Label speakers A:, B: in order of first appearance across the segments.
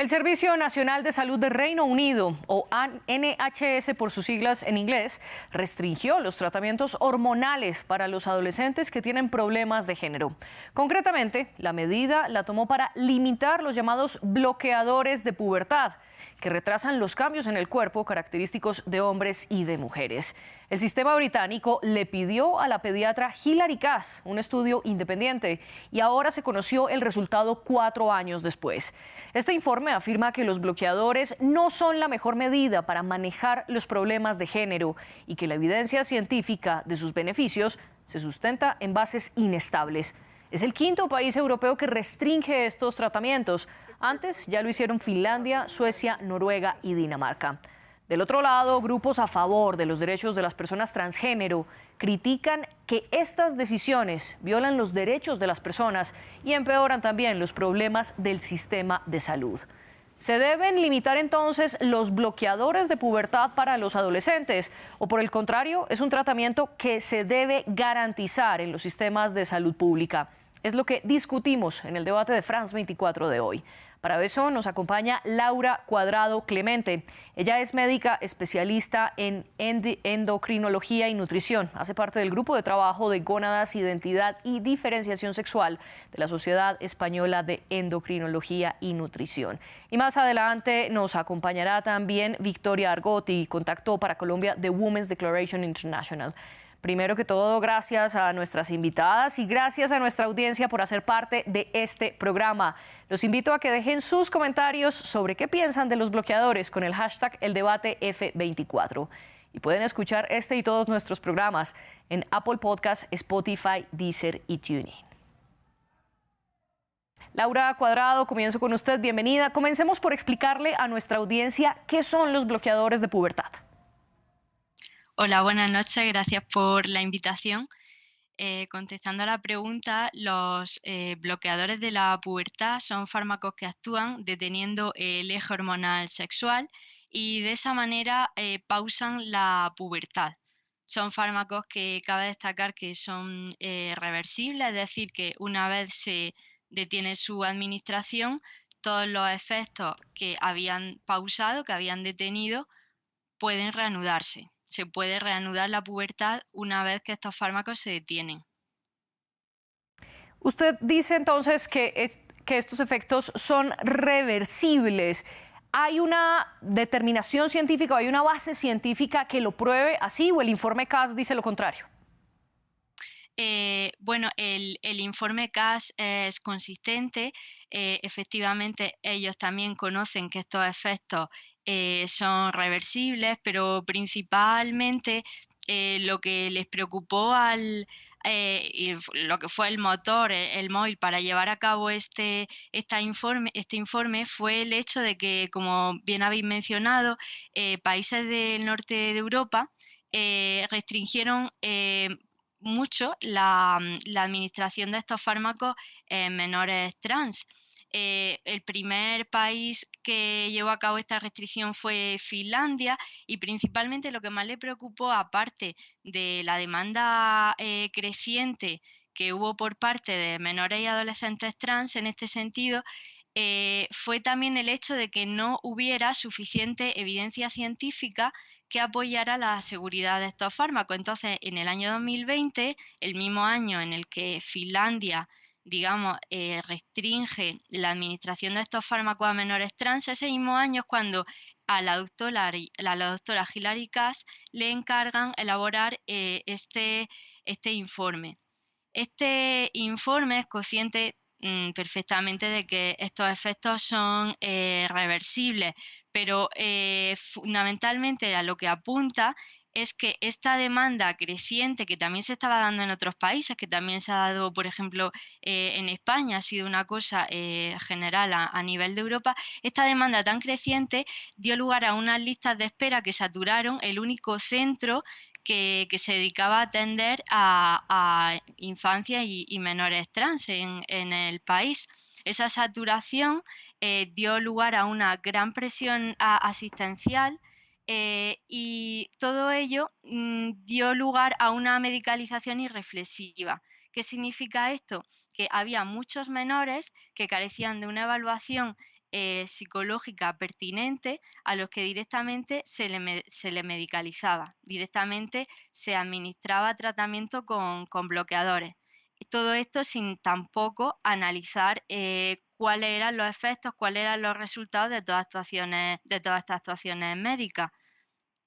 A: El Servicio Nacional de Salud de Reino Unido, o NHS por sus siglas en inglés, restringió los tratamientos hormonales para los adolescentes que tienen problemas de género. Concretamente, la medida la tomó para limitar los llamados bloqueadores de pubertad, que retrasan los cambios en el cuerpo característicos de hombres y de mujeres. El sistema británico le pidió a la pediatra Hilary Cass un estudio independiente y ahora se conoció el resultado 4 años después. Este informe afirma que los bloqueadores no son la mejor medida para manejar los problemas de género y que la evidencia científica de sus beneficios se sustenta en bases inestables. Es el quinto país europeo que restringe estos tratamientos. Antes ya lo hicieron Finlandia, Suecia, Noruega y Dinamarca. Del otro lado, grupos a favor de los derechos de las personas transgénero critican que estas decisiones violan los derechos de las personas y empeoran también los problemas del sistema de salud. ¿Se deben limitar entonces los bloqueadores de pubertad para los adolescentes? ¿O por el contrario, es un tratamiento que se debe garantizar en los sistemas de salud pública? Es lo que discutimos en el debate de France 24 de hoy. Para eso nos acompaña Laura Cuadrado Clemente. Ella es médica especialista en endocrinología y nutrición. Hace parte del grupo de trabajo de gónadas, identidad y diferenciación sexual de la Sociedad Española de Endocrinología y Nutrición. Y más adelante nos acompañará también Victoria Argotti, contacto para Colombia de Women's Declaration International. Primero que todo, gracias a nuestras invitadas y gracias a nuestra audiencia por hacer parte de este programa. Los invito a que dejen sus comentarios sobre qué piensan de los bloqueadores con el hashtag #ElDebateF24. Y pueden escuchar este y todos nuestros programas en Apple Podcasts, Spotify, Deezer y TuneIn. Laura Cuadrado, comienzo con usted. Bienvenida. Comencemos por explicarle a nuestra audiencia qué son los bloqueadores de pubertad.
B: Hola, buenas noches, gracias por la invitación. Contestando a la pregunta, los bloqueadores de la pubertad son fármacos que actúan deteniendo el eje hormonal sexual y de esa manera pausan la pubertad. Son fármacos que cabe destacar que son reversibles, es decir, que una vez se detiene su administración, todos los efectos que habían pausado, que habían detenido, pueden reanudarse. Se puede reanudar la pubertad una vez que estos fármacos se detienen.
A: Usted dice entonces que estos efectos son reversibles. ¿Hay una determinación científica o hay una base científica que lo pruebe así o el informe Cass dice lo contrario?
B: Bueno, el informe Cass es consistente. Efectivamente, ellos también conocen que estos efectos son reversibles, pero principalmente lo que les preocupó lo que fue el motor, el móvil para llevar a cabo este informe fue el hecho de que, como bien habéis mencionado, países del norte de Europa restringieron mucho la administración de estos fármacos en menores trans. El primer país que llevó a cabo esta restricción fue Finlandia y principalmente lo que más le preocupó, aparte de la demanda creciente que hubo por parte de menores y adolescentes trans en este sentido, fue también el hecho de que no hubiera suficiente evidencia científica que apoyara la seguridad de estos fármacos. Entonces, en el año 2020, el mismo año en el que Finlandia, digamos, restringe la administración de estos fármacos a menores trans, ese mismo año es cuando a la doctora Hilary Cass le encargan elaborar este informe. Este informe es consciente perfectamente de que estos efectos son reversibles, pero fundamentalmente a lo que apunta es que esta demanda creciente que también se estaba dando en otros países, que también se ha dado, por ejemplo, en España, ha sido una cosa general a nivel de Europa, esta demanda tan creciente dio lugar a unas listas de espera que saturaron el único centro que se dedicaba a atender a infancias y menores trans en el país. Esa saturación dio lugar a una gran presión asistencial y todo ello dio lugar a una medicalización irreflexiva. ¿Qué significa esto? Que había muchos menores que carecían de una evaluación psicológica pertinente a los que directamente se le medicalizaba, directamente se administraba tratamiento con bloqueadores. Y todo esto sin tampoco analizar cuáles eran los efectos, cuáles eran los resultados de todas estas actuaciones médicas.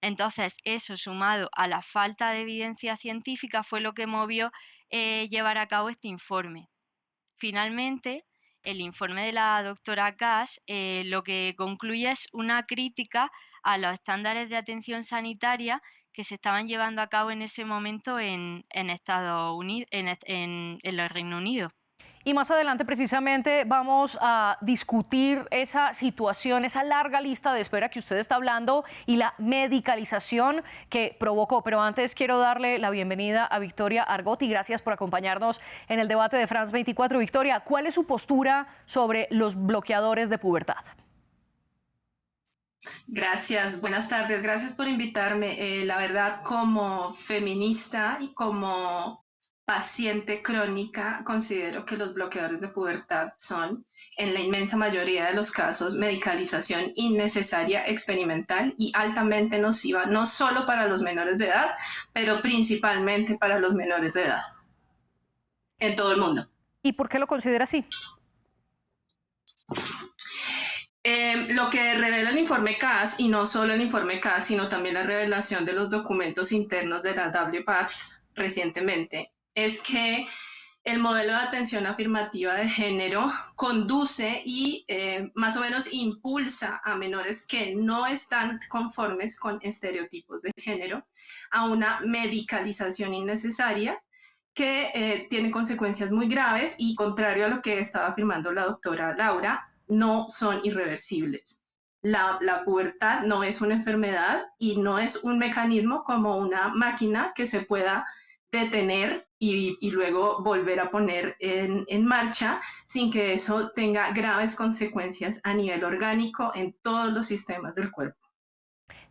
B: Entonces, eso sumado a la falta de evidencia científica fue lo que movió llevar a cabo este informe. Finalmente, el informe de la doctora Gass lo que concluye es una crítica a los estándares de atención sanitaria que se estaban llevando a cabo en ese momento en Estados Unidos, en el Reino Unido.
A: Y más adelante precisamente vamos a discutir esa situación, esa larga lista de espera que usted está hablando y la medicalización que provocó. Pero antes quiero darle la bienvenida a Victoria Argotti. Gracias por acompañarnos en el debate de France 24. Victoria, ¿cuál es su postura sobre los bloqueadores de pubertad?
C: Gracias, buenas tardes, gracias por invitarme. La verdad, como feminista y como paciente crónica, considero que los bloqueadores de pubertad son, en la inmensa mayoría de los casos, medicalización innecesaria, experimental y altamente nociva, no solo para los menores de edad, pero principalmente para los menores de edad, en todo el mundo.
A: ¿Y por qué lo considera así?
C: Lo que revela el informe CAS, y no solo el informe CAS, sino también la revelación de los documentos internos de la WPATH recientemente, es que el modelo de atención afirmativa de género conduce y más o menos impulsa a menores que no están conformes con estereotipos de género a una medicalización innecesaria que tiene consecuencias muy graves y, contrario a lo que estaba afirmando la doctora Laura, no son irreversibles. La pubertad no es una enfermedad y no es un mecanismo como una máquina que se pueda detener y luego volver a poner en marcha sin que eso tenga graves consecuencias a nivel orgánico en todos los sistemas del cuerpo.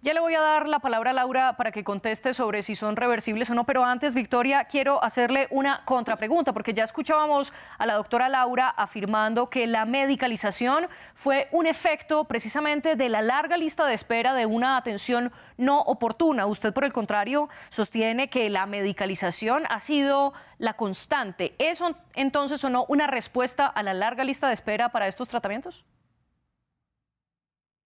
A: Ya le voy a dar la palabra a Laura para que conteste sobre si son reversibles o no, pero antes, Victoria, quiero hacerle una contrapregunta, porque ya escuchábamos a la doctora Laura afirmando que la medicalización fue un efecto precisamente de la larga lista de espera de una atención no oportuna. Usted, por el contrario, sostiene que la medicalización ha sido la constante. ¿Eso entonces o no una respuesta a la larga lista de espera para estos tratamientos?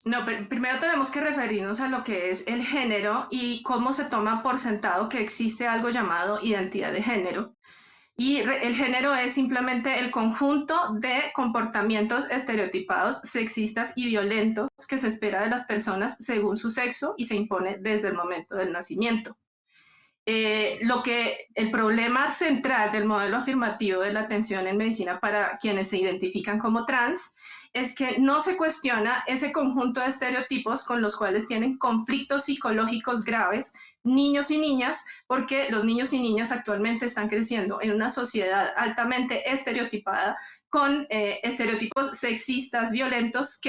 C: No, primero tenemos que referirnos a lo que es el género y cómo se toma por sentado que existe algo llamado identidad de género. Y el género es simplemente el conjunto de comportamientos estereotipados, sexistas y violentos que se espera de las personas según su sexo y se impone desde el momento del nacimiento. El problema central del modelo afirmativo de la atención en medicina para quienes se identifican como trans es que no se cuestiona ese conjunto de estereotipos con los cuales tienen conflictos psicológicos graves niños y niñas, porque los niños y niñas actualmente están creciendo en una sociedad altamente estereotipada con estereotipos sexistas, violentos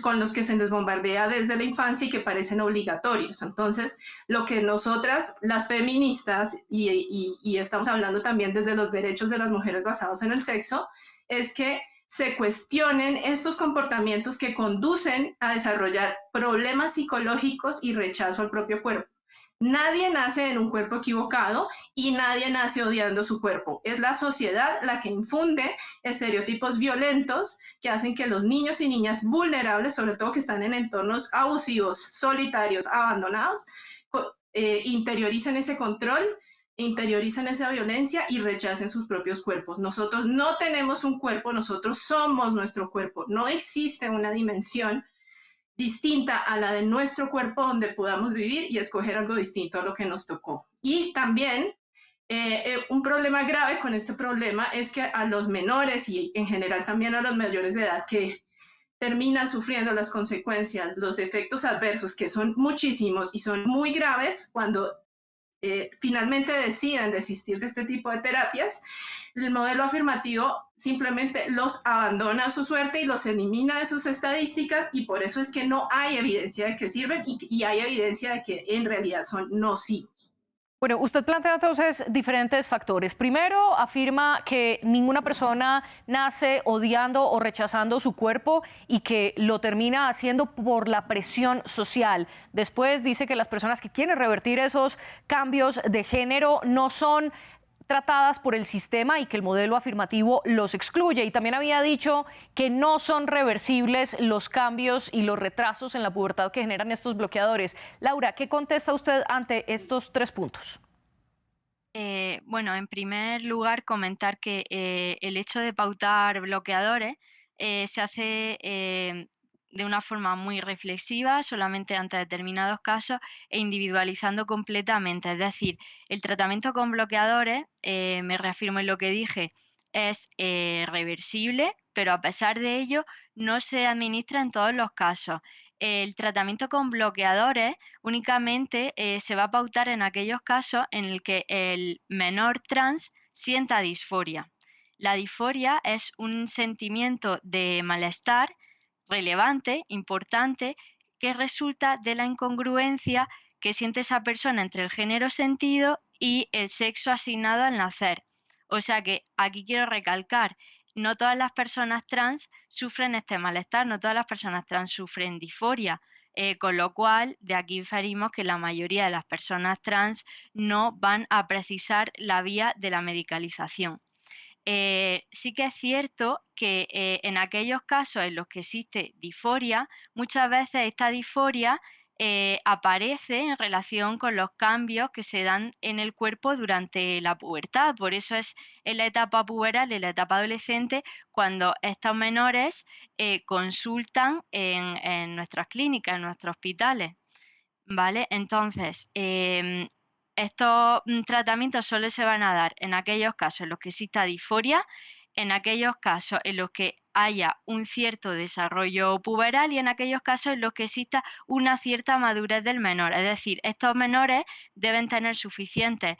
C: con los que se les bombardea desde la infancia y que parecen obligatorios. Entonces, lo que nosotras, las feministas, y estamos hablando también desde los derechos de las mujeres basados en el sexo, es que se cuestionen estos comportamientos que conducen a desarrollar problemas psicológicos y rechazo al propio cuerpo. Nadie nace en un cuerpo equivocado y nadie nace odiando su cuerpo. Es la sociedad la que infunde estereotipos violentos que hacen que los niños y niñas vulnerables, sobre todo que están en entornos abusivos, solitarios, abandonados, interioricen ese control, interiorizan esa violencia y rechacen sus propios cuerpos. Nosotros no tenemos un cuerpo, nosotros somos nuestro cuerpo. No existe una dimensión distinta a la de nuestro cuerpo donde podamos vivir y escoger algo distinto a lo que nos tocó. Y también un problema grave con este problema es que a los menores y en general también a los mayores de edad que terminan sufriendo las consecuencias, los efectos adversos, que son muchísimos y son muy graves cuando finalmente deciden desistir de este tipo de terapias, el modelo afirmativo simplemente los abandona a su suerte y los elimina de sus estadísticas, y por eso es que no hay evidencia de que sirven y hay evidencia de que en realidad son nocivos.
A: Bueno, usted plantea entonces diferentes factores. Primero, afirma que ninguna persona nace odiando o rechazando su cuerpo y que lo termina haciendo por la presión social. Después dice que las personas que quieren revertir esos cambios de género no son tratadas por el sistema y que el modelo afirmativo los excluye. Y también había dicho que no son reversibles los cambios y los retrasos en la pubertad que generan estos bloqueadores. Laura, ¿qué contesta usted ante estos 3 puntos?
B: Bueno, en primer lugar, comentar que el hecho de pautar bloqueadores se hace de una forma muy reflexiva, solamente ante determinados casos e individualizando completamente. Es decir, el tratamiento con bloqueadores, me reafirmo en lo que dije, es reversible, pero a pesar de ello no se administra en todos los casos. El tratamiento con bloqueadores únicamente se va a pautar en aquellos casos en el que el menor trans sienta disforia. La disforia es un sentimiento de malestar relevante, importante, que resulta de la incongruencia que siente esa persona entre el género sentido y el sexo asignado al nacer. O sea que aquí quiero recalcar, no todas las personas trans sufren este malestar, no todas las personas trans sufren disforia, con lo cual de aquí inferimos que la mayoría de las personas trans no van a precisar la vía de la medicalización. Sí que es cierto que en aquellos casos en los que existe disforia, muchas veces esta disforia aparece en relación con los cambios que se dan en el cuerpo durante la pubertad. Por eso es en la etapa puberal, en la etapa adolescente, cuando estos menores consultan en nuestras clínicas, en nuestros hospitales. ¿Vale? Entonces, estos tratamientos solo se van a dar en aquellos casos en los que exista disforia, en aquellos casos en los que haya un cierto desarrollo puberal y en aquellos casos en los que exista una cierta madurez del menor. Es decir, estos menores deben tener suficientes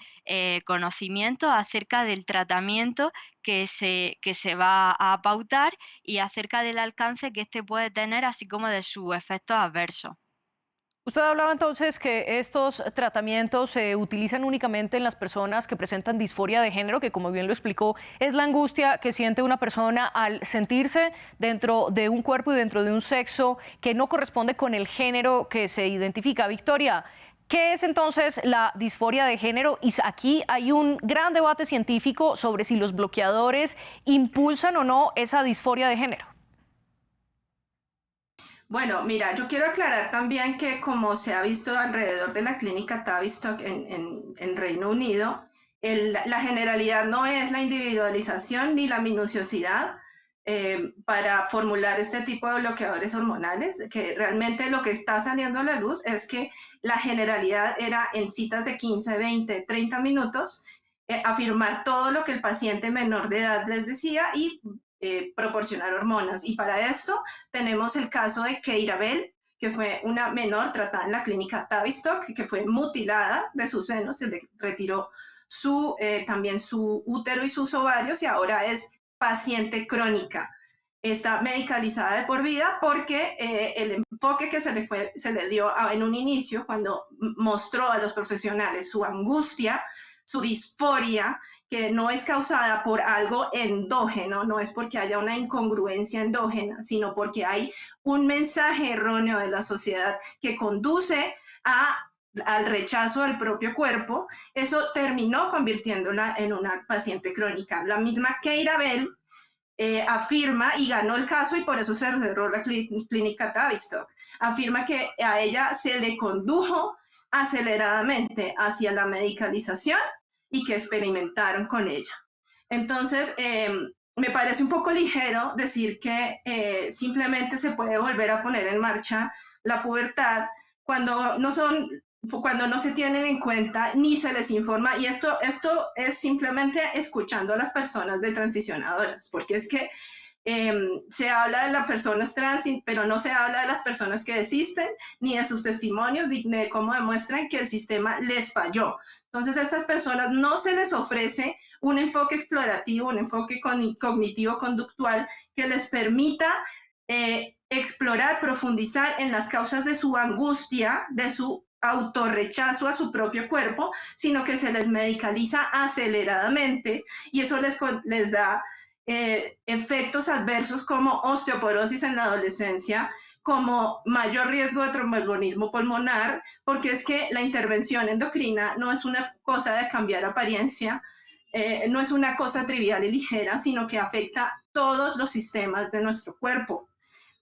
B: conocimientos acerca del tratamiento que se va a pautar y acerca del alcance que éste puede tener, así como de sus efectos adversos.
A: Usted hablaba entonces que estos tratamientos se utilizan únicamente en las personas que presentan disforia de género, que como bien lo explicó, es la angustia que siente una persona al sentirse dentro de un cuerpo y dentro de un sexo que no corresponde con el género que se identifica. Victoria, ¿qué es entonces la disforia de género? Y aquí hay un gran debate científico sobre si los bloqueadores impulsan o no esa disforia de género.
C: Bueno, mira, yo quiero aclarar también que como se ha visto alrededor de la clínica Tavistock en Reino Unido, la generalidad no es la individualización ni la minuciosidad para formular este tipo de bloqueadores hormonales, que realmente lo que está saliendo a la luz es que la generalidad era en citas de 15, 20, 30 minutos, afirmar todo lo que el paciente menor de edad les decía y proporcionar hormonas. Y para esto tenemos el caso de Keira Bell, que fue una menor tratada en la clínica Tavistock, que fue mutilada de sus senos, se le retiró también su útero y sus ovarios y ahora es paciente crónica. Está medicalizada de por vida porque el enfoque que se le dio en un inicio, cuando mostró a los profesionales su angustia, su disforia, que no es causada por algo endógeno, no es porque haya una incongruencia endógena, sino porque hay un mensaje erróneo de la sociedad que conduce al rechazo del propio cuerpo. Eso terminó convirtiéndola en una paciente crónica. La misma Keira Bell afirma, y ganó el caso y por eso se cerró la clínica Tavistock, afirma que a ella se le condujo aceleradamente hacia la medicalización y que experimentaron con ella. Entonces, me parece un poco ligero decir que simplemente se puede volver a poner en marcha la pubertad cuando no se tienen en cuenta ni se les informa, y esto es simplemente escuchando a las personas de transicionadoras, porque es que se habla de las personas trans, pero no se habla de las personas que desisten, ni de sus testimonios, ni de cómo demuestran que el sistema les falló. Entonces, a estas personas no se les ofrece un enfoque explorativo, un enfoque cognitivo-conductual que les permita explorar, profundizar en las causas de su angustia, de su autorrechazo a su propio cuerpo, sino que se les medicaliza aceleradamente y eso les da efectos adversos como osteoporosis en la adolescencia, como mayor riesgo de tromboembolismo pulmonar, porque es que la intervención endocrina no es una cosa de cambiar apariencia, no es una cosa trivial y ligera, sino que afecta todos los sistemas de nuestro cuerpo.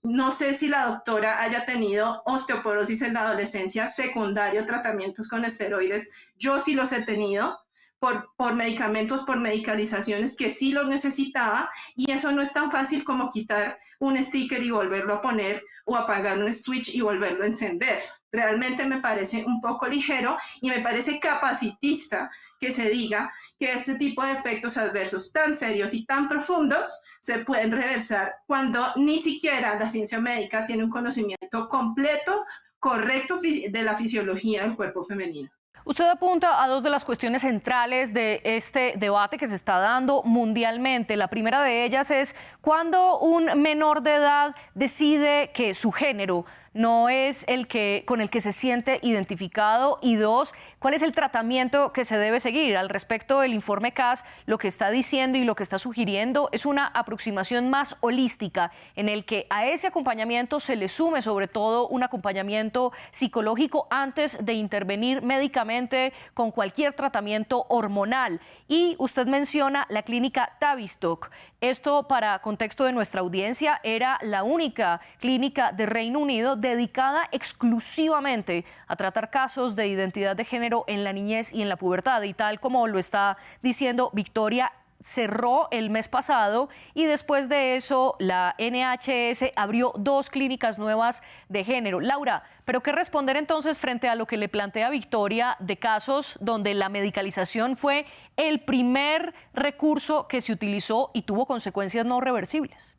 C: No sé si la doctora haya tenido osteoporosis en la adolescencia secundario, tratamientos con esteroides. Yo sí los he tenido por medicamentos, por medicalizaciones que sí los necesitaba y eso no es tan fácil como quitar un sticker y volverlo a poner o apagar un switch y volverlo a encender. Realmente me parece un poco ligero y me parece capacitista que se diga que este tipo de efectos adversos tan serios y tan profundos se pueden reversar cuando ni siquiera la ciencia médica tiene un conocimiento completo, correcto de la fisiología del cuerpo femenino.
A: Usted apunta a dos de las cuestiones centrales de este debate que se está dando mundialmente. La primera de ellas es cuando un menor de edad decide que su género no es el que con el que se siente identificado, y dos, ¿cuál es el tratamiento que se debe seguir? Al respecto, el informe CAS lo que está diciendo y lo que está sugiriendo es una aproximación más holística en el que a ese acompañamiento se le sume sobre todo un acompañamiento psicológico antes de intervenir médicamente con cualquier tratamiento hormonal. Y usted menciona la clínica Tavistock. Esto, para contexto de nuestra audiencia, era la única clínica de Reino Unido dedicada exclusivamente a tratar casos de identidad de género en la niñez y en la pubertad. Y tal como lo está diciendo Victoria, cerró el mes pasado y después de eso la NHS abrió 2 clínicas nuevas de género. Laura, ¿pero qué responder entonces frente a lo que le plantea Victoria de casos donde la medicalización fue el primer recurso que se utilizó y tuvo consecuencias no reversibles?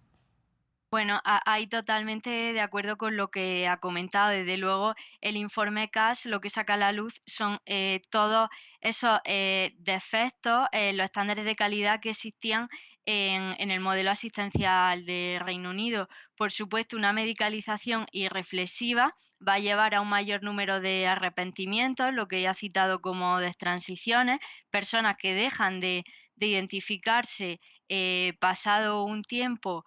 B: Bueno, ahí totalmente de acuerdo con lo que ha comentado. Desde luego, el informe CAS lo que saca a la luz son todos esos defectos, los estándares de calidad que existían en el modelo asistencial de Reino Unido. Por supuesto, una medicalización irreflexiva va a llevar a un mayor número de arrepentimientos, lo que ya ha citado como destransiciones, personas que dejan de identificarse pasado un tiempo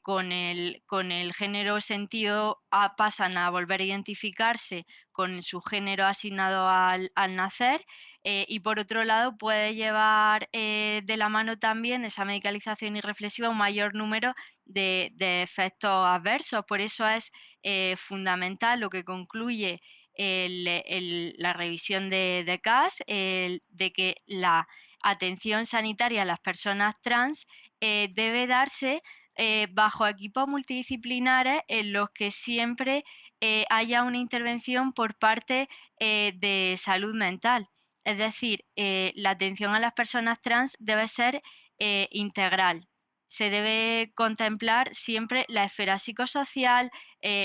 B: con el género sentido pasan a volver a identificarse con su género asignado al nacer, y por otro lado puede llevar de la mano también esa medicalización irreflexiva un mayor número de efectos adversos. Por eso es fundamental lo que concluye la revisión de CAS, de que la atención sanitaria a las personas trans debe darse bajo equipos multidisciplinares en los que siempre haya una intervención por parte de salud mental. Es decir, la atención a las personas trans debe ser integral. Se debe contemplar siempre la esfera psicosocial,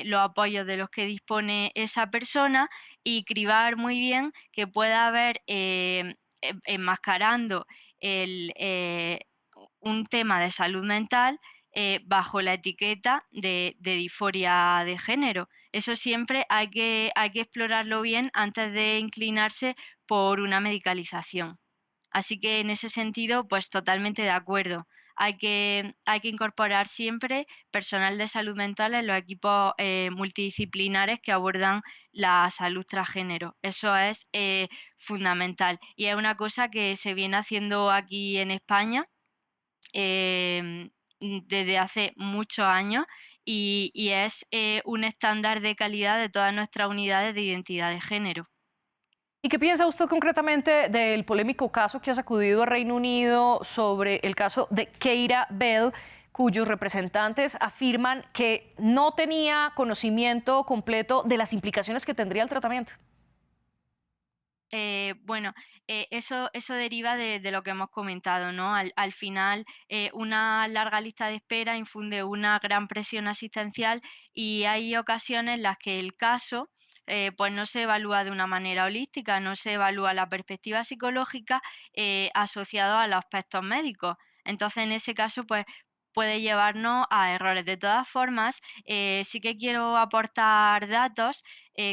B: los apoyos de los que dispone esa persona y cribar muy bien que pueda haber enmascarando un tema de salud mental bajo la etiqueta de disforia de género. Eso siempre hay que explorarlo bien antes de inclinarse por una medicalización. Así que en ese sentido, pues totalmente de acuerdo. Hay que incorporar siempre personal de salud mental en los equipos multidisciplinares que abordan la salud transgénero. Eso es fundamental. Y es una cosa que se viene haciendo aquí en España desde hace muchos años y es un estándar de calidad de todas nuestras unidades de identidad de género.
A: ¿Y qué piensa usted concretamente del polémico caso que ha sacudido a Reino Unido sobre el caso de Keira Bell, cuyos representantes afirman que no tenía conocimiento completo de las implicaciones que tendría el tratamiento?
B: Bueno, eso deriva de lo que hemos comentado, ¿no? Al final, una larga lista de espera infunde una gran presión asistencial y hay ocasiones en las que el caso pues no se evalúa de una manera holística, no se evalúa la perspectiva psicológica asociado a los aspectos médicos. Entonces, en ese caso, pues puede llevarnos a errores. De todas formas, sí que quiero aportar datos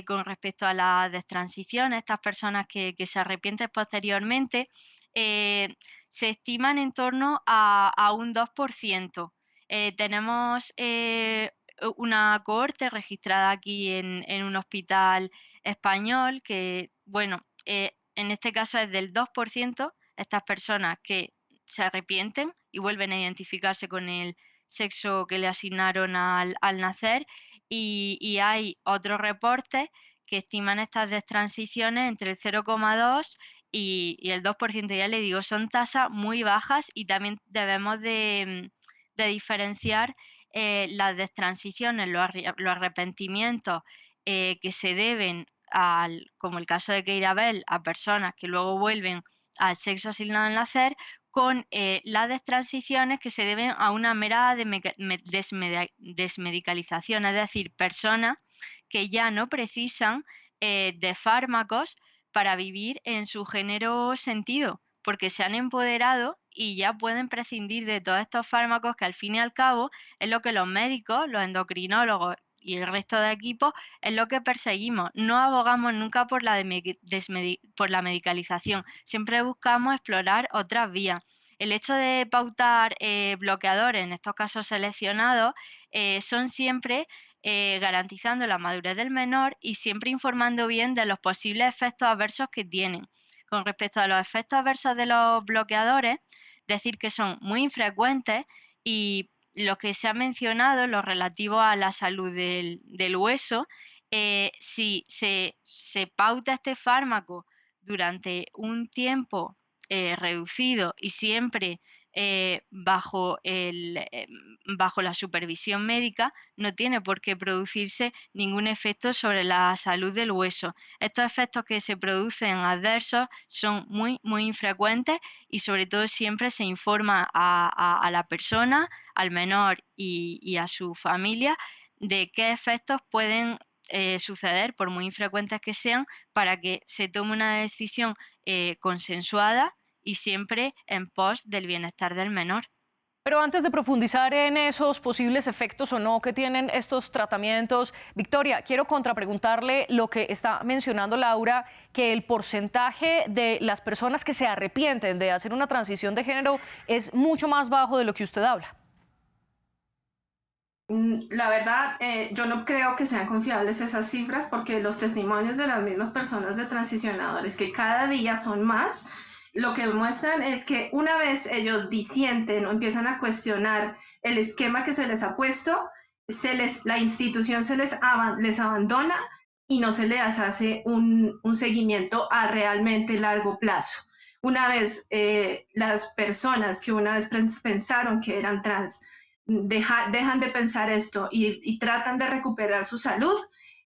B: con respecto a las destransiciones. Estas personas que se arrepienten posteriormente, eh, se estiman en torno a un 2%. Tenemos una cohorte registrada aquí en un hospital español que, bueno, en este caso es del 2%, estas personas que se arrepienten y vuelven a identificarse con el sexo que le asignaron al nacer, y hay otros reportes que estiman estas destransiciones entre el 0,2 y el 2%. Ya le digo, son tasas muy bajas, y también debemos de diferenciar las destransiciones, los arrepentimientos que se deben como el caso de Keira Bell, a personas que luego vuelven al sexo asignado al nacer, con las destransiciones que se deben a una mera desmedicalización, es decir, personas que ya no precisan de fármacos para vivir en su género sentido, porque se han empoderado y ya pueden prescindir de todos estos fármacos, que al fin y al cabo es lo que los médicos, los endocrinólogos y el resto de equipos es lo que perseguimos. No abogamos nunca por por la medicalización, siempre buscamos explorar otras vías. El hecho de pautar bloqueadores, en estos casos seleccionados, son siempre garantizando la madurez del menor y siempre informando bien de los posibles efectos adversos que tienen. Con respecto a los efectos adversos de los bloqueadores, decir que son muy infrecuentes, y lo que se ha mencionado, lo relativo a la salud del hueso, si se pauta este fármaco durante un tiempo reducido y siempre bajo la supervisión médica, no tiene por qué producirse ningún efecto sobre la salud del hueso. Estos efectos que se producen adversos son muy, muy infrecuentes, y sobre todo siempre se informa a la persona, al menor y a su familia, de qué efectos pueden suceder, por muy infrecuentes que sean, para que se tome una decisión consensuada y siempre en pos del bienestar del menor.
A: Pero antes de profundizar en esos posibles efectos o no que tienen estos tratamientos, Victoria, quiero contrapreguntarle lo que está mencionando Laura, que el porcentaje de las personas que se arrepienten de hacer una transición de género es mucho más bajo de lo que usted habla.
C: La verdad, yo no creo que sean confiables esas cifras, porque los testimonios de las mismas personas de transicionadores, que cada día son más, lo que muestran es que una vez ellos disienten o empiezan a cuestionar el esquema que se les ha puesto, la institución les abandona y no se les hace un seguimiento a realmente largo plazo. Una vez las personas que una vez pensaron que eran trans dejan de pensar esto y tratan de recuperar su salud,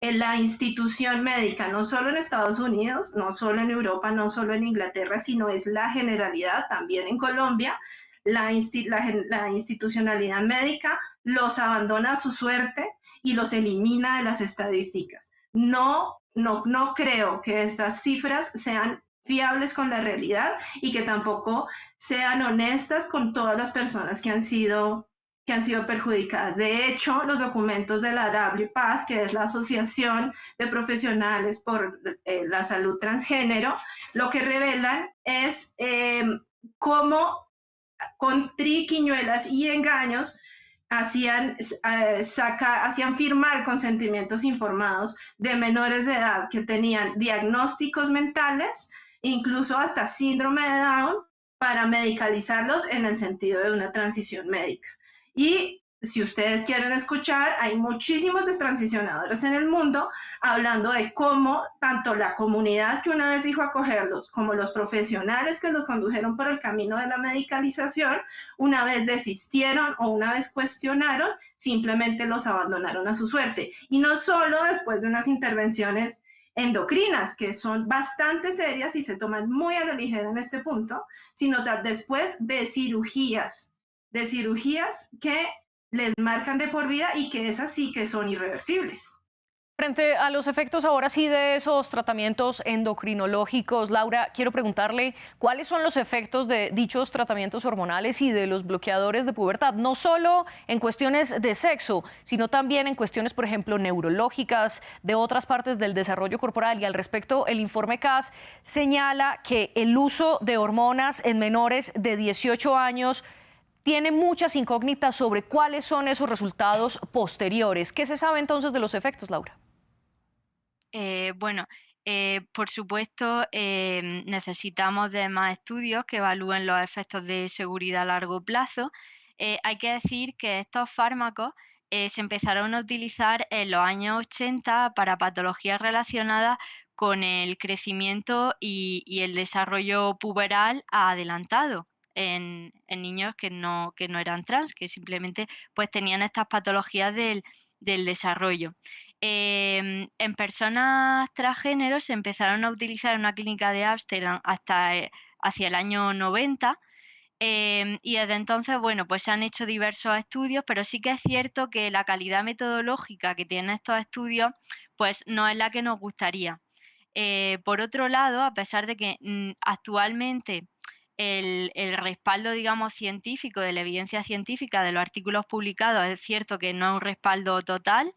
C: en la institución médica, no solo en Estados Unidos, no solo en Europa, no solo en Inglaterra, sino es la generalidad, también en Colombia, la institucionalidad médica los abandona a su suerte y los elimina de las estadísticas. No creo que estas cifras sean fiables con la realidad y que tampoco sean honestas con todas las personas que han sido perjudicadas. De hecho, los documentos de la WPATH, que es la Asociación de Profesionales por la Salud Transgénero, lo que revelan es cómo con triquiñuelas y engaños hacían firmar consentimientos informados de menores de edad que tenían diagnósticos mentales, incluso hasta síndrome de Down, para medicalizarlos en el sentido de una transición médica. Y si ustedes quieren escuchar, hay muchísimos destransicionadores en el mundo hablando de cómo tanto la comunidad que una vez dijo acogerlos, como los profesionales que los condujeron por el camino de la medicalización, una vez desistieron o una vez cuestionaron, simplemente los abandonaron a su suerte. Y no solo después de unas intervenciones endocrinas, que son bastante serias y se toman muy a la ligera en este punto, sino después de cirugías que les marcan de por vida y que esas sí que son irreversibles.
A: Frente a los efectos ahora sí de esos tratamientos endocrinológicos, Laura, quiero preguntarle cuáles son los efectos de dichos tratamientos hormonales y de los bloqueadores de pubertad, no solo en cuestiones de sexo, sino también en cuestiones, por ejemplo, neurológicas, de otras partes del desarrollo corporal. Y al respecto, el informe CAS señala que el uso de hormonas en menores de 18 años tiene muchas incógnitas sobre cuáles son esos resultados posteriores. ¿Qué se sabe entonces de los efectos, Laura?
B: Bueno, por supuesto, necesitamos de más estudios que evalúen los efectos de seguridad a largo plazo. Hay que decir que estos fármacos se empezaron a utilizar en los años 80 para patologías relacionadas con el crecimiento y el desarrollo puberal adelantado en niños que no eran trans, que simplemente pues tenían estas patologías del desarrollo. En personas transgénero se empezaron a utilizar en una clínica de Ámsterdam hasta hacia el año 90, y desde entonces, bueno, pues se han hecho diversos estudios, pero sí que es cierto que la calidad metodológica que tienen estos estudios, pues no es la que nos gustaría. Por otro lado, a pesar de que actualmente el respaldo, digamos, científico, de la evidencia científica de los artículos publicados, es cierto que no es un respaldo total.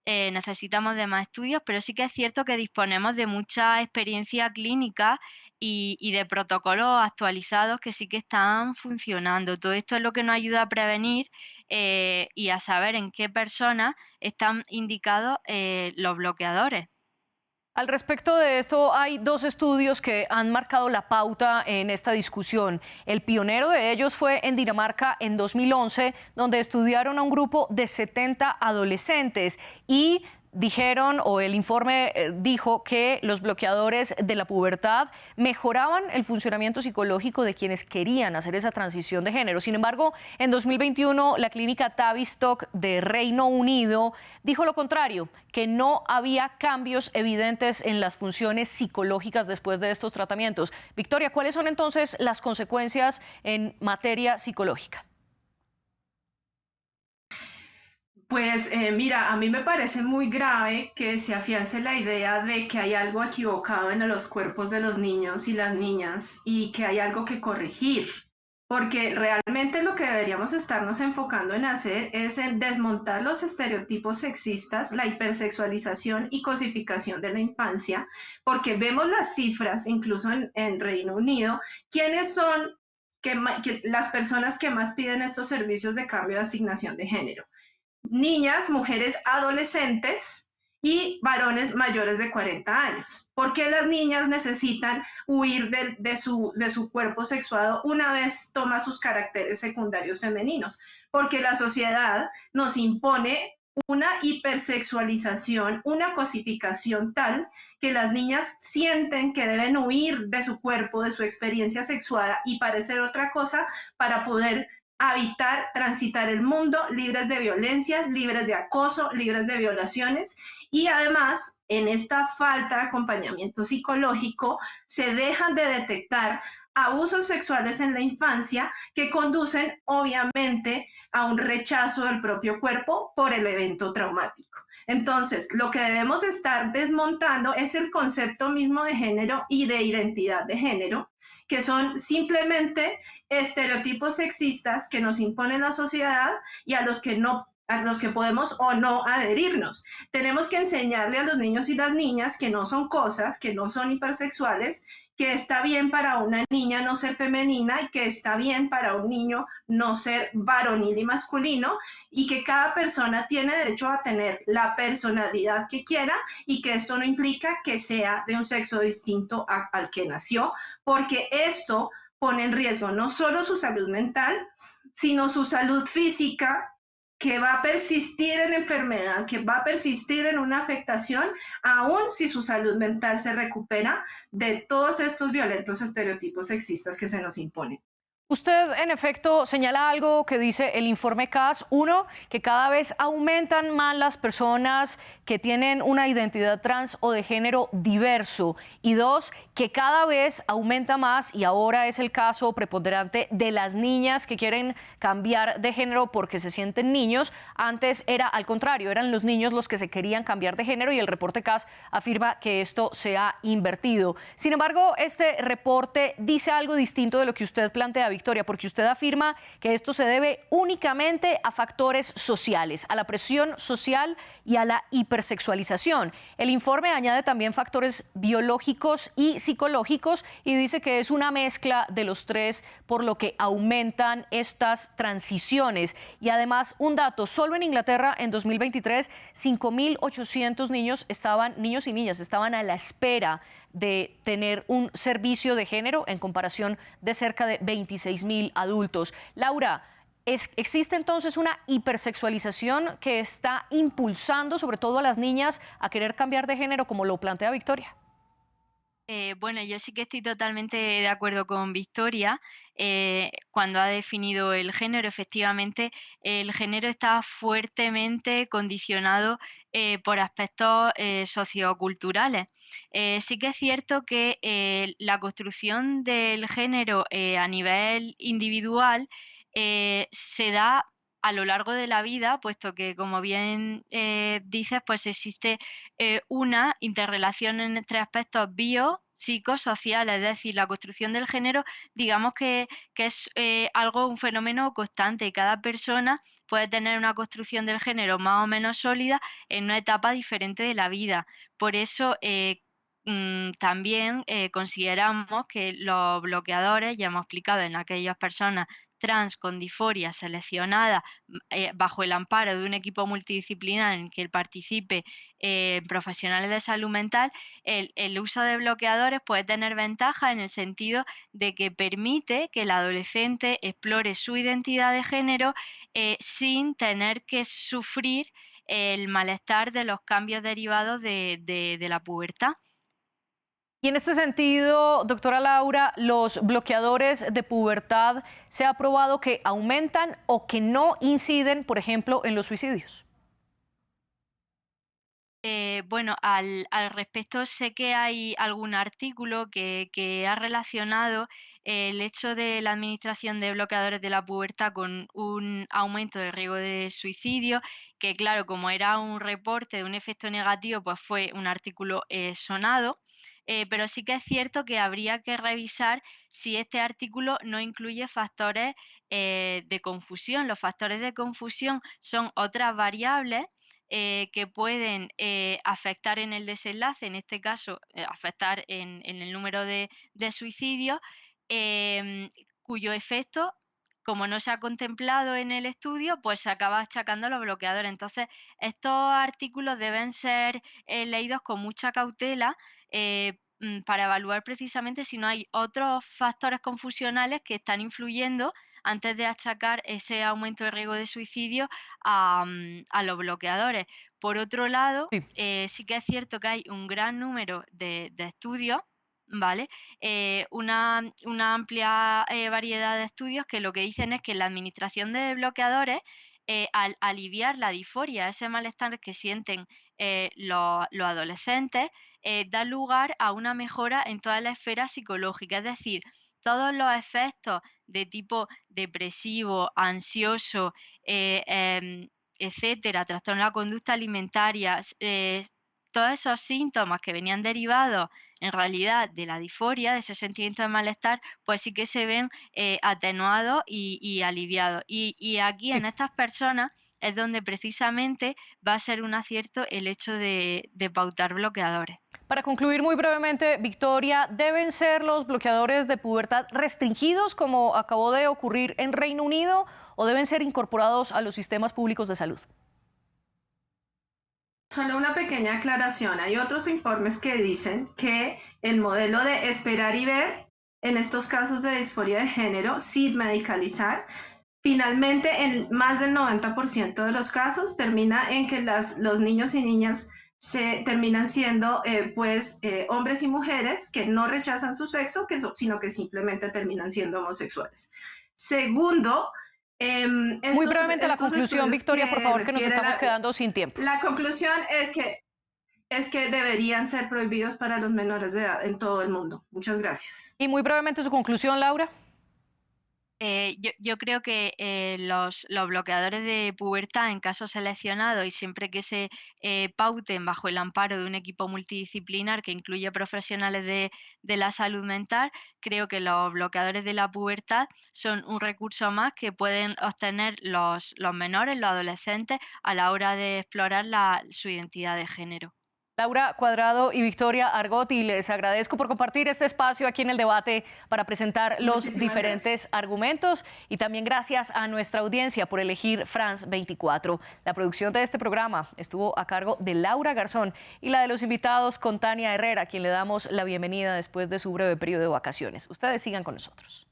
B: Necesitamos de más estudios, pero sí que es cierto que disponemos de mucha experiencia clínica y de protocolos actualizados que sí que están funcionando. Todo esto es lo que nos ayuda a prevenir y a saber en qué personas están indicados los bloqueadores.
A: Al respecto de esto, hay dos estudios que han marcado la pauta en esta discusión. El pionero de ellos fue en Dinamarca en 2011, donde estudiaron a un grupo de 70 adolescentes y dijeron, o el informe dijo, que los bloqueadores de la pubertad mejoraban el funcionamiento psicológico de quienes querían hacer esa transición de género. Sin embargo, en 2021, la clínica Tavistock de Reino Unido dijo lo contrario, que no había cambios evidentes en las funciones psicológicas después de estos tratamientos. Victoria, ¿cuáles son entonces las consecuencias en materia psicológica?
C: Pues mira, a mí me parece muy grave que se afiance la idea de que hay algo equivocado en los cuerpos de los niños y las niñas y que hay algo que corregir, porque realmente lo que deberíamos estarnos enfocando en hacer es en desmontar los estereotipos sexistas, la hipersexualización y cosificación de la infancia, porque vemos las cifras, incluso en Reino Unido, quiénes son las personas que más piden estos servicios de cambio de asignación de género. Niñas, mujeres adolescentes y varones mayores de 40 años. ¿Por qué las niñas necesitan huir de su cuerpo sexuado una vez toma sus caracteres secundarios femeninos? Porque la sociedad nos impone una hipersexualización, una cosificación tal que las niñas sienten que deben huir de su cuerpo, de su experiencia sexuada y parecer otra cosa para poder habitar, transitar el mundo libres de violencias, libres de acoso, libres de violaciones y además en esta falta de acompañamiento psicológico se dejan de detectar abusos sexuales en la infancia que conducen obviamente a un rechazo del propio cuerpo por el evento traumático. Entonces, lo que debemos estar desmontando es el concepto mismo de género y de identidad de género, que son simplemente estereotipos sexistas que nos impone la sociedad y a los que podemos o no adherirnos. Tenemos que enseñarle a los niños y las niñas que no son cosas, que no son hipersexuales, que está bien para una niña no ser femenina y que está bien para un niño no ser varonil y masculino y que cada persona tiene derecho a tener la personalidad que quiera y que esto no implica que sea de un sexo distinto al que nació, porque esto pone en riesgo no solo su salud mental, sino su salud física, que va a persistir en enfermedad, que va a persistir en una afectación, aun si su salud mental se recupera de todos estos violentos estereotipos sexistas que se nos imponen.
A: Usted, en efecto, señala algo que dice el informe CAS. Uno, que cada vez aumentan más las personas que tienen una identidad trans o de género diverso. Y dos, que cada vez aumenta más, y ahora es el caso preponderante, de las niñas que quieren cambiar de género porque se sienten niños. Antes era al contrario, eran los niños los que se querían cambiar de género, y el reporte CAS afirma que esto se ha invertido. Sin embargo, este reporte dice algo distinto de lo que usted plantea, Victoria, porque usted afirma que esto se debe únicamente a factores sociales, a la presión social y a la hipersexualización. El informe añade también factores biológicos y psicológicos y dice que es una mezcla de los tres, por lo que aumentan estas transiciones. Y además, un dato, solo en Inglaterra en 2023, 5.800 niños y niñas estaban a la espera de tener un servicio de género, en comparación de cerca de 26.000 adultos. Laura, ¿existe entonces una hipersexualización que está impulsando sobre todo a las niñas a querer cambiar de género, como lo plantea Victoria?
B: Bueno, yo sí que estoy totalmente de acuerdo con Victoria. Cuando ha definido el género, efectivamente, el género está fuertemente condicionado por aspectos socioculturales. Sí que es cierto que la construcción del género a nivel individual se da a lo largo de la vida, puesto que, como bien dices, pues existe una interrelación entre aspectos psicosociales, es decir, la construcción del género, digamos que es algo, un fenómeno constante, y cada persona puede tener una construcción del género más o menos sólida en una etapa diferente de la vida. Por eso, también consideramos que los bloqueadores, ya hemos explicado, en aquellas personas trans con disforia seleccionadas bajo el amparo de un equipo multidisciplinar en que participe profesionales de salud mental, el uso de bloqueadores puede tener ventaja en el sentido de que permite que el adolescente explore su identidad de género sin tener que sufrir el malestar de los cambios derivados de la pubertad.
A: Y en este sentido, doctora Laura, ¿los bloqueadores de pubertad se ha probado que aumentan o que no inciden, por ejemplo, en los suicidios?
B: Bueno, al respecto sé que hay algún artículo que ha relacionado el hecho de la administración de bloqueadores de la pubertad con un aumento del riesgo de suicidio, que claro, como era un reporte de un efecto negativo, pues fue un artículo sonado. Pero sí que es cierto que habría que revisar si este artículo no incluye factores de confusión. Los factores de confusión son otras variables que pueden afectar en el desenlace, en este caso, afectar en el número de suicidios, cuyo efecto, como no se ha contemplado en el estudio, pues se acaba achacando a los bloqueadores. Entonces, estos artículos deben ser leídos con mucha cautela para evaluar precisamente si no hay otros factores confusionales que están influyendo antes de achacar ese aumento de riesgo de suicidio a los bloqueadores. Por otro lado,
A: Sí.
B: sí que es cierto que hay un gran número de estudios, ¿vale? Una amplia variedad de estudios que lo que dicen es que la administración de bloqueadores, al aliviar la disforia, ese malestar que sienten los adolescentes, da lugar a una mejora en toda la esfera psicológica. Es decir, todos los efectos de tipo depresivo, ansioso, etcétera, trastorno de la conducta alimentaria, todos esos síntomas que venían derivados en realidad de la disforia, de ese sentimiento de malestar, pues sí que se ven atenuados y aliviados. Y aquí en
A: Sí.
B: estas personas es donde precisamente va a ser un acierto el hecho de pautar bloqueadores.
A: Para concluir muy brevemente, Victoria, ¿deben ser los bloqueadores de pubertad restringidos, como acabó de ocurrir en Reino Unido, o deben ser incorporados a los sistemas públicos de salud?
C: Solo una pequeña aclaración. Hay otros informes que dicen que el modelo de esperar y ver en estos casos de disforia de género sin medicalizar, finalmente en más del 90% de los casos termina en que los niños y niñas se terminan siendo hombres y mujeres que no rechazan su sexo, sino que simplemente terminan siendo homosexuales. Segundo,
A: muy brevemente la conclusión, Victoria, por favor, que nos estamos quedando sin tiempo.
C: La conclusión es que deberían ser prohibidos para los menores de edad en todo el mundo. Muchas gracias.
A: Y muy brevemente su conclusión, Laura.
B: Yo creo que los bloqueadores de pubertad en casos seleccionados y siempre que se pauten bajo el amparo de un equipo multidisciplinar que incluye profesionales de la salud mental, creo que los bloqueadores de la pubertad son un recurso más que pueden obtener los menores, los adolescentes, a la hora de explorar su identidad de género.
A: Laura Cuadrado y Victoria Argotti, les agradezco por compartir este espacio aquí en el debate para presentar los diferentes argumentos y también gracias a nuestra audiencia por elegir France 24. La producción de este programa estuvo a cargo de Laura Garzón y la de los invitados con Tania Herrera, a quien le damos la bienvenida después de su breve periodo de vacaciones. Ustedes sigan con nosotros.